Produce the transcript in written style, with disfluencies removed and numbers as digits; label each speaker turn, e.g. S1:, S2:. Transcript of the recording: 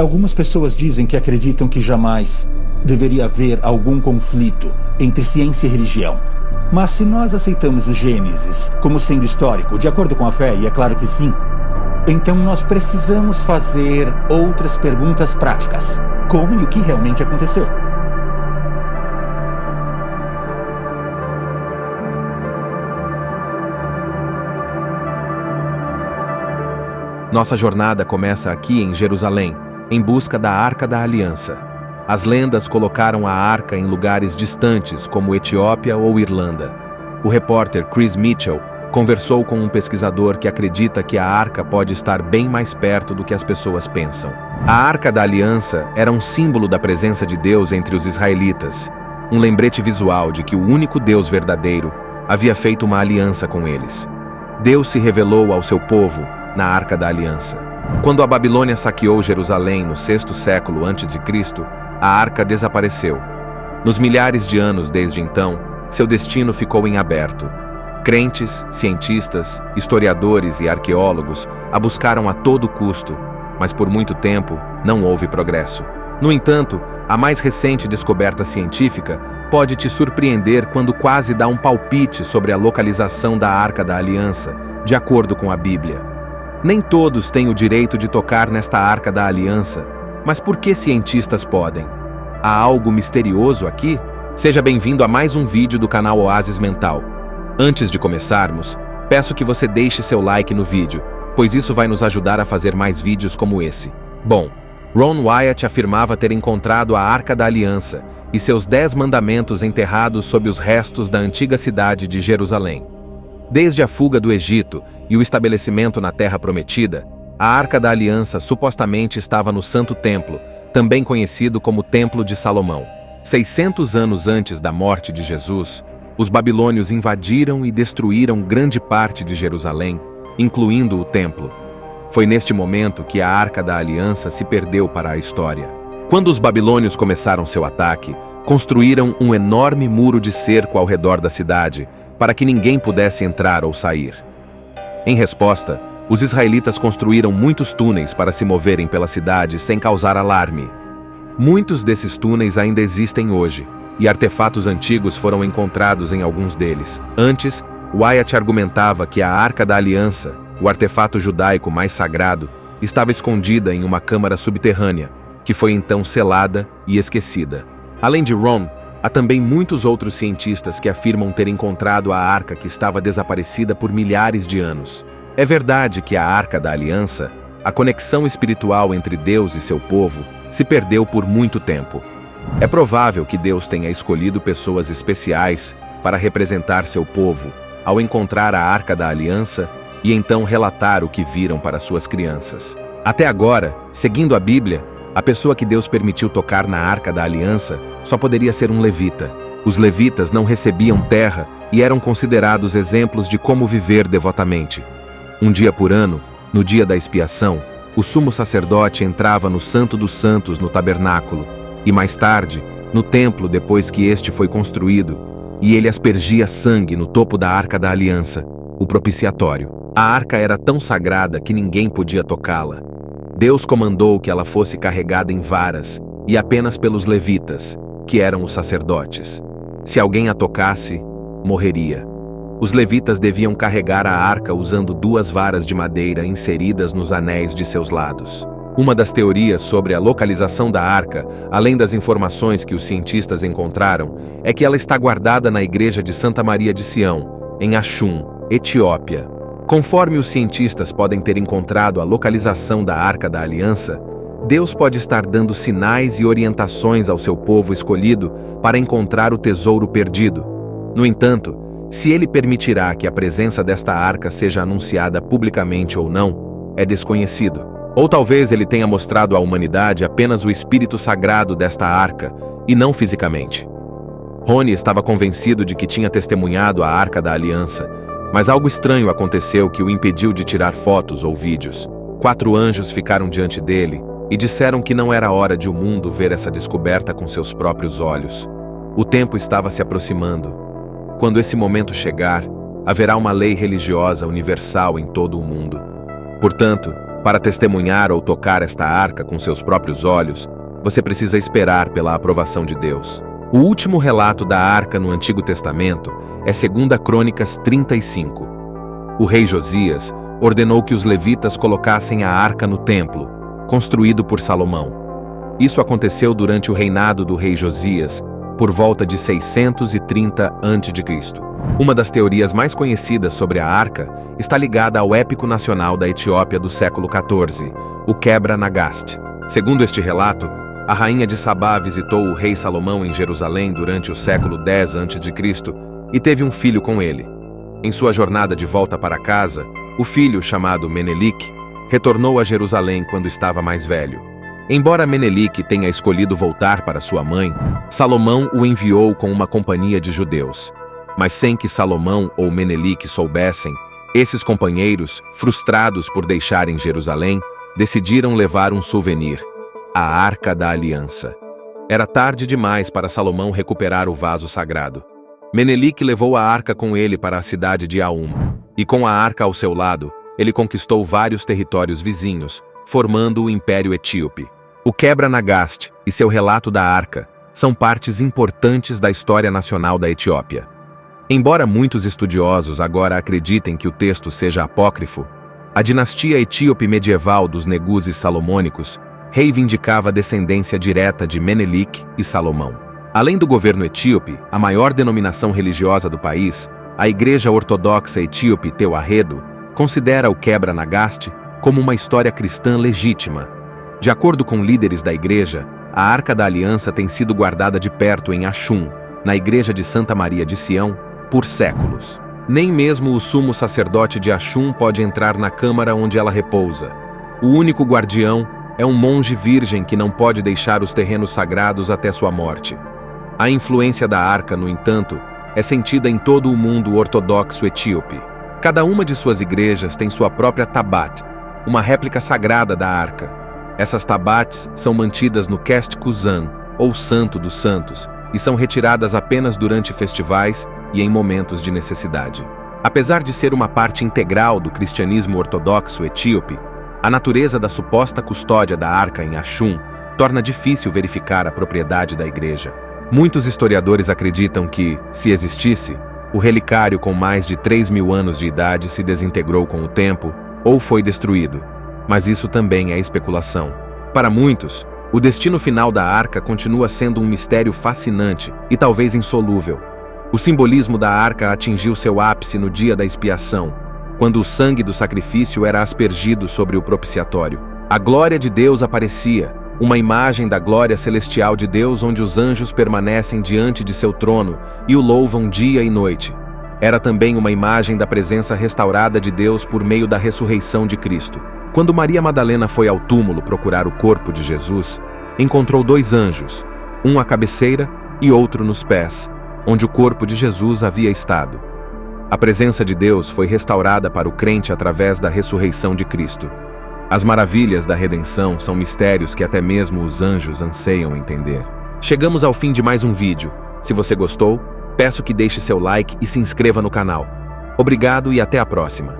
S1: Algumas pessoas dizem que acreditam que jamais deveria haver algum conflito entre ciência e religião. Mas se nós aceitamos o Gênesis como sendo histórico, de acordo com a fé, e é claro que sim, então nós precisamos fazer outras perguntas práticas. Como e o que realmente aconteceu?
S2: Nossa jornada começa aqui em Jerusalém, em busca da Arca da Aliança. As lendas colocaram a arca em lugares distantes, como Etiópia ou Irlanda. O repórter Chris Mitchell conversou com um pesquisador que acredita que a arca pode estar bem mais perto do que as pessoas pensam. A Arca da Aliança era um símbolo da presença de Deus entre os israelitas, um lembrete visual de que o único Deus verdadeiro havia feito uma aliança com eles. Deus se revelou ao seu povo na Arca da Aliança. Quando a Babilônia saqueou Jerusalém no 6º século a.C., a arca desapareceu. Nos milhares de anos desde então, seu destino ficou em aberto. Crentes, cientistas, historiadores e arqueólogos a buscaram a todo custo, mas por muito tempo não houve progresso. No entanto, a mais recente descoberta científica pode te surpreender quando quase dá um palpite sobre a localização da Arca da Aliança, de acordo com a Bíblia. Nem todos têm o direito de tocar nesta Arca da Aliança, mas por que cientistas podem? Há algo misterioso aqui? Seja bem-vindo a mais um vídeo do canal Oásis Mental. Antes de começarmos, peço que você deixe seu like no vídeo, pois isso vai nos ajudar a fazer mais vídeos como esse. Bom, Ron Wyatt afirmava ter encontrado a Arca da Aliança e seus 10 mandamentos enterrados sob os restos da antiga cidade de Jerusalém. Desde a fuga do Egito e o estabelecimento na Terra Prometida, a Arca da Aliança supostamente estava no Santo Templo, também conhecido como Templo de Salomão. 600 anos antes da morte de Jesus, os babilônios invadiram e destruíram grande parte de Jerusalém, incluindo o templo. Foi neste momento que a Arca da Aliança se perdeu para a história. Quando os babilônios começaram seu ataque, construíram um enorme muro de cerco ao redor da cidade, para que ninguém pudesse entrar ou sair. Em resposta, os israelitas construíram muitos túneis para se moverem pela cidade sem causar alarme. Muitos desses túneis ainda existem hoje, e artefatos antigos foram encontrados em alguns deles. Antes, Wyatt argumentava que a Arca da Aliança, o artefato judaico mais sagrado, estava escondida em uma câmara subterrânea, que foi então selada e esquecida. Além de Ron, há também muitos outros cientistas que afirmam ter encontrado a arca que estava desaparecida por milhares de anos. É verdade que a Arca da Aliança, a conexão espiritual entre Deus e seu povo, se perdeu por muito tempo. É provável que Deus tenha escolhido pessoas especiais para representar seu povo ao encontrar a Arca da Aliança e então relatar o que viram para suas crianças. Até agora, seguindo a Bíblia, a pessoa que Deus permitiu tocar na Arca da Aliança só poderia ser um levita. Os levitas não recebiam terra e eram considerados exemplos de como viver devotamente. Um dia por ano, no dia da expiação, o sumo sacerdote entrava no Santo dos Santos no tabernáculo e mais tarde, no templo depois que este foi construído, e ele aspergia sangue no topo da Arca da Aliança, o propiciatório. A arca era tão sagrada que ninguém podia tocá-la. Deus comandou que ela fosse carregada em varas, e apenas pelos levitas, que eram os sacerdotes. Se alguém a tocasse, morreria. Os levitas deviam carregar a arca usando 2 varas de madeira inseridas nos anéis de seus lados. Uma das teorias sobre a localização da arca, além das informações que os cientistas encontraram, é que ela está guardada na igreja de Santa Maria de Sião, em Axum, Etiópia. Conforme os cientistas podem ter encontrado a localização da Arca da Aliança, Deus pode estar dando sinais e orientações ao seu povo escolhido para encontrar o tesouro perdido. No entanto, se ele permitirá que a presença desta arca seja anunciada publicamente ou não, é desconhecido. Ou talvez ele tenha mostrado à humanidade apenas o espírito sagrado desta arca, e não fisicamente. Rony estava convencido de que tinha testemunhado a Arca da Aliança, mas algo estranho aconteceu que o impediu de tirar fotos ou vídeos. 4 anjos ficaram diante dele e disseram que não era hora de o mundo ver essa descoberta com seus próprios olhos. O tempo estava se aproximando. Quando esse momento chegar, haverá uma lei religiosa universal em todo o mundo. Portanto, Para testemunhar ou tocar esta arca com seus próprios olhos, você precisa esperar pela aprovação de Deus. O último relato da arca no Antigo Testamento é 2 Crônicas 35. O rei Josias ordenou que os levitas colocassem a arca no templo, construído por Salomão. Isso aconteceu durante o reinado do rei Josias, por volta de 630 a.C. Uma das teorias mais conhecidas sobre a arca está ligada ao épico nacional da Etiópia do século XIV, o Quebra-Nagast. Segundo este relato, a rainha de Sabá visitou o rei Salomão em Jerusalém durante o século X a.C. e teve um filho com ele. Em sua jornada de volta para casa, o filho, chamado Menelik, retornou a Jerusalém quando estava mais velho. Embora Menelik tenha escolhido voltar para sua mãe, Salomão o enviou com uma companhia de judeus. Mas sem que Salomão ou Menelik soubessem, esses companheiros, frustrados por deixarem Jerusalém, decidiram levar um souvenir: a Arca da Aliança. Era tarde demais para Salomão recuperar o vaso sagrado. Menelik levou a arca com ele para a cidade de Aum, e com a arca ao seu lado, ele conquistou vários territórios vizinhos, formando o Império Etíope. O Quebra-Nagast e seu relato da arca são partes importantes da história nacional da Etiópia. Embora muitos estudiosos agora acreditem que o texto seja apócrifo, a dinastia etíope medieval dos Neguses Salomônicos reivindicava a descendência direta de Menelik e Salomão. Além do governo etíope, a maior denominação religiosa do país, a Igreja Ortodoxa Etíope Tewahedo, considera o Quebra-Nagast como uma história cristã legítima. De acordo com líderes da igreja, a Arca da Aliança tem sido guardada de perto em Axum, na igreja de Santa Maria de Sião, por séculos. Nem mesmo o sumo sacerdote de Axum pode entrar na câmara onde ela repousa. O único guardião é um monge virgem que não pode deixar os terrenos sagrados até sua morte. A influência da arca, no entanto, é sentida em todo o mundo ortodoxo etíope. Cada uma de suas igrejas tem sua própria tabat, uma réplica sagrada da arca. Essas tabates são mantidas no Kest Kuzan, ou Santo dos Santos, e são retiradas apenas durante festivais e em momentos de necessidade. Apesar de ser uma parte integral do cristianismo ortodoxo etíope, a natureza da suposta custódia da arca em Axum torna difícil verificar a propriedade da igreja. Muitos historiadores acreditam que, se existisse, o relicário com mais de 3.000 anos de idade se desintegrou com o tempo ou foi destruído, mas isso também é especulação. Para muitos, o destino final da arca continua sendo um mistério fascinante e talvez insolúvel. O simbolismo da arca atingiu seu ápice no dia da expiação, quando o sangue do sacrifício era aspergido sobre o propiciatório. A glória de Deus aparecia, uma imagem da glória celestial de Deus onde os anjos permanecem diante de seu trono e o louvam dia e noite. Era também uma imagem da presença restaurada de Deus por meio da ressurreição de Cristo. Quando Maria Madalena foi ao túmulo procurar o corpo de Jesus, encontrou 2 anjos, um à cabeceira e outro nos pés, onde o corpo de Jesus havia estado. A presença de Deus foi restaurada para o crente através da ressurreição de Cristo. As maravilhas da redenção são mistérios que até mesmo os anjos anseiam entender. Chegamos ao fim de mais um vídeo. Se você gostou, peço que deixe seu like e se inscreva no canal. Obrigado e até a próxima.